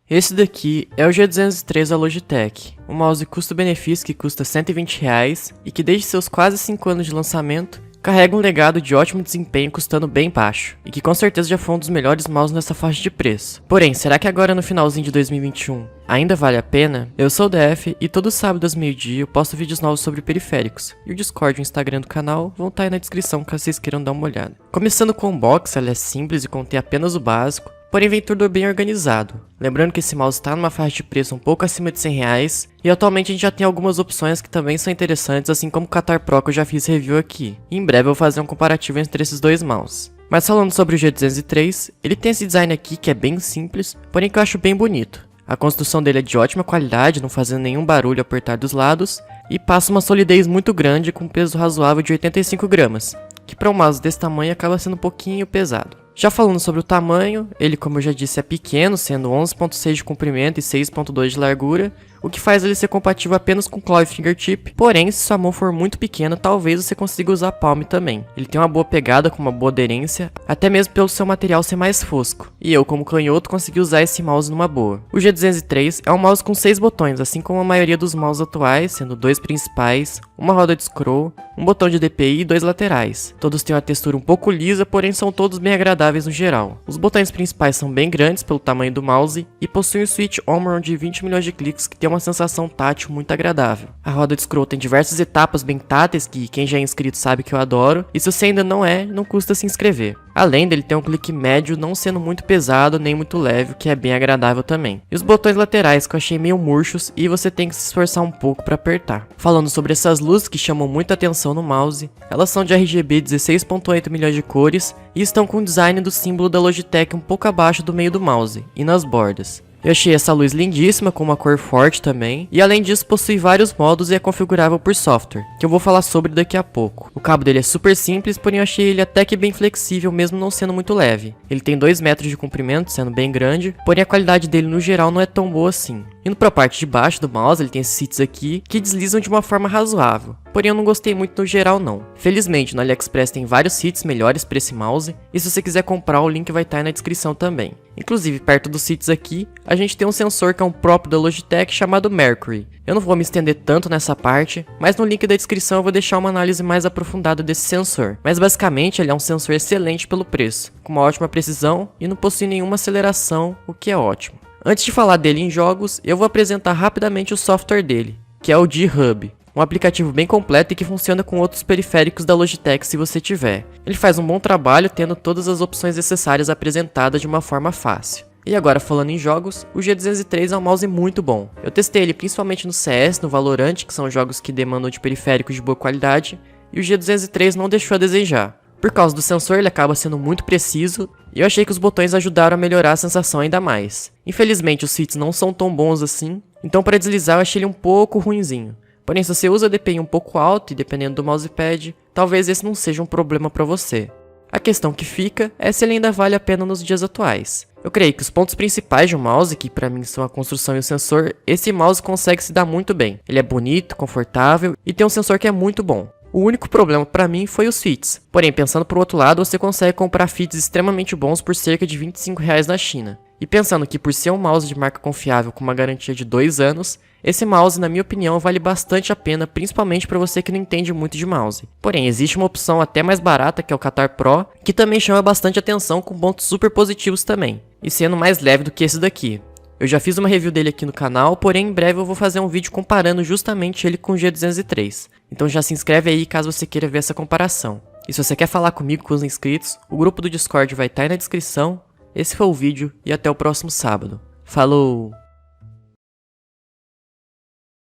Esse daqui é o G203 da Logitech, um mouse custo-benefício que custa R$120 e que desde seus quase 5 anos de lançamento, carrega um legado de ótimo desempenho custando bem baixo, e que com certeza já foi um dos melhores mouses nessa faixa de preço. Porém, será que agora no finalzinho de 2021 ainda vale a pena? Eu sou o DF e todo sábado às meio-dia eu posto vídeos novos sobre periféricos, e o Discord e o Instagram do canal vão estar aí na descrição caso vocês queiram dar uma olhada. Começando com o unboxing, ela é simples e contém apenas o básico, porém vem tudo bem organizado. Lembrando que esse mouse está numa faixa de preço um pouco acima de R$100 e atualmente a gente já tem algumas opções que também são interessantes, assim como o Catar Pro que eu já fiz review aqui. E em breve eu vou fazer um comparativo entre esses dois mouses. Mas falando sobre o G203, ele tem esse design aqui que é bem simples, porém que eu acho bem bonito. A construção dele é de ótima qualidade, não fazendo nenhum barulho ao apertar dos lados, e passa uma solidez muito grande com um peso razoável de 85 gramas, que para um mouse desse tamanho acaba sendo um pouquinho pesado. Já falando sobre o tamanho, ele, como eu já disse, é pequeno, sendo 11.6 de comprimento e 6.2 de largura, o que faz ele ser compatível apenas com claw e fingertip, porém, se sua mão for muito pequena, talvez você consiga usar palm também. Ele tem uma boa pegada com uma boa aderência, até mesmo pelo seu material ser mais fosco, e eu, como canhoto, consegui usar esse mouse numa boa. O G203 é um mouse com 6 botões, assim como a maioria dos mouses atuais, sendo 2 principais, uma roda de scroll, um botão de DPI e 2 laterais. Todos têm uma textura um pouco lisa, porém são todos bem agradáveis no geral. Os botões principais são bem grandes pelo tamanho do mouse e possuem um switch Omron de 20 milhões de cliques que tem uma sensação tátil muito agradável. A roda de scroll tem diversas etapas bem táteis que quem já é inscrito sabe que eu adoro, e se você ainda não é, não custa se inscrever. Além dele ter um clique médio não sendo muito pesado nem muito leve, o que é bem agradável também. E os botões laterais que eu achei meio murchos e você tem que se esforçar um pouco para apertar. Falando sobre essas luzes que chamam muita atenção no mouse, elas são de RGB 16.8 milhões de cores e estão com o design do símbolo da Logitech um pouco abaixo do meio do mouse e nas bordas. Eu achei essa luz lindíssima, com uma cor forte também, e além disso possui vários modos e é configurável por software, que eu vou falar sobre daqui a pouco. O cabo dele é super simples, porém eu achei ele até que bem flexível, mesmo não sendo muito leve. Ele tem 2 metros de comprimento, sendo bem grande, porém a qualidade dele no geral não é tão boa assim. Indo pra parte de baixo do mouse, ele tem esses hits aqui, que deslizam de uma forma razoável, porém eu não gostei muito no geral não. Felizmente no AliExpress tem vários hits melhores para esse mouse, e se você quiser comprar o link vai estar aí na descrição também. Inclusive, perto dos hits aqui, a gente tem um sensor que é um próprio da Logitech chamado Mercury. Eu não vou me estender tanto nessa parte, mas no link da descrição eu vou deixar uma análise mais aprofundada desse sensor. Mas basicamente ele é um sensor excelente pelo preço, com uma ótima precisão e não possui nenhuma aceleração, o que é ótimo. Antes de falar dele em jogos, eu vou apresentar rapidamente o software dele, que é o G-Hub. Um aplicativo bem completo e que funciona com outros periféricos da Logitech se você tiver. Ele faz um bom trabalho tendo todas as opções necessárias apresentadas de uma forma fácil. E agora falando em jogos, o G203 é um mouse muito bom. Eu testei ele principalmente no CS, no Valorant, que são jogos que demandam de periféricos de boa qualidade, e o G203 não deixou a desejar. Por causa do sensor ele acaba sendo muito preciso, e eu achei que os botões ajudaram a melhorar a sensação ainda mais. Infelizmente os hits não são tão bons assim, então para deslizar eu achei ele um pouco ruinzinho. Porém, se você usa DPI um pouco alto e dependendo do mousepad, talvez esse não seja um problema para você. A questão que fica é se ele ainda vale a pena nos dias atuais. Eu creio que os pontos principais de um mouse, que para mim são a construção e o sensor, esse mouse consegue se dar muito bem. Ele é bonito, confortável e tem um sensor que é muito bom. O único problema para mim foi os fits. Porém, pensando por outro lado, você consegue comprar fits extremamente bons por cerca de R$25 na China. E pensando que por ser um mouse de marca confiável com uma garantia de 2 anos, esse mouse, na minha opinião, vale bastante a pena, principalmente para você que não entende muito de mouse. Porém, existe uma opção até mais barata, que é o Catar Pro, que também chama bastante atenção com pontos super positivos também, e sendo mais leve do que esse daqui. Eu já fiz uma review dele aqui no canal, porém em breve eu vou fazer um vídeo comparando justamente ele com o G203. Então já se inscreve aí caso você queira ver essa comparação. E se você quer falar comigo com os inscritos, o grupo do Discord vai estar aí na descrição. Esse foi o vídeo e até o próximo sábado. Falou!